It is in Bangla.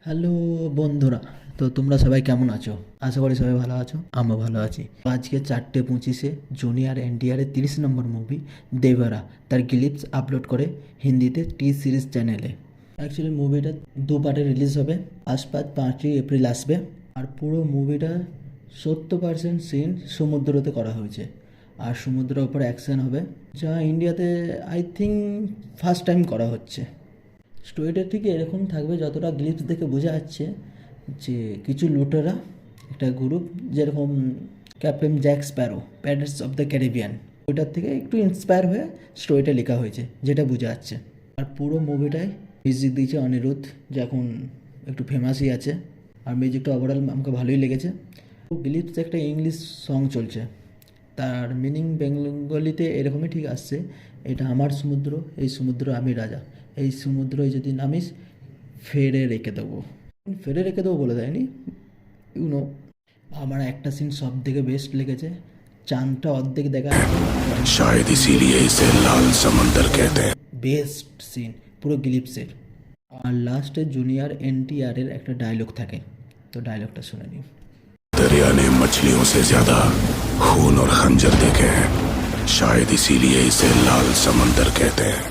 হ্যালো বন্ধুরা, তো তোমরা সবাই কেমন আছো? আশা করি সবাই ভালো আছো, আমরা ভালো আছি। আজকে 4:25 জুনিয়র এনটিআরের 30 নম্বর মুভি দেবরা তার ক্লিপস আপলোড করে হিন্দিতে টি সিরিজ চ্যানেলে। অ্যাকচুয়ালি মুভিটা দু পার্টে রিলিজ হবে, ফার্স্ট পার্ট 5ই এপ্রিল আসবে। আর পুরো মুভিটা 70% সিন সমুদ্রতে করা হয়েছে, আর সমুদ্রের ওপর অ্যাকশন হবে, যা ইন্ডিয়াতে আই থিঙ্ক ফার্স্ট টাইম করা হচ্ছে। স্টোরিটা ঠিক এরকম থাকবে, যতটা গ্লিপস দেখে বোঝা যাচ্ছে যে কিছু লুটেরা, একটা গ্রুপ, যেরকম captain Jack Sparrow, pirates of the Caribbean, ওইটার থেকে একটু ইন্সপায়ার হয়ে স্টোরিটা লেখা হয়েছে, যেটা বোঝা যাচ্ছে। আর পুরো মুভিটায় মিউজিক দিয়েছে অনিরুদ্ধ, যে এখন একটু ফেমাসই আছে। আর মিউজিকটা ওভারঅল আমাকে ভালোই লেগেছে। গ্লিপস একটা ইংলিশ সং চলছে, তার মিনিং বেঙ্গলিতে এরকমই ঠিক আসছে, এটা আমার সমুদ্র, এই সমুদ্র আমি রাজা, এই সমুদ্রয় যদি নামিস ফেরে রেখে দেবো বলে দেয়নি, ইউনো। আমার একটা সিন সব থেকে বেস্ট লেগেছে, চাঁদটা অর্ধেক দেখা যাচ্ছে, शायद इसीलिए इसे लाल समंदर कहते हैं। বেস্ট সিন পুরো গ্লিপসের। আর লাস্টে জুনিয়র এনটিআরের একটা ডায়লগ থাকে, তো ডায়লগটা শুনে নিই। दरिया ने मछलियों से ज्यादा खून और खंजर देखे हैं, शायद इसीलिए इसे लाल समंदर कहते हैं।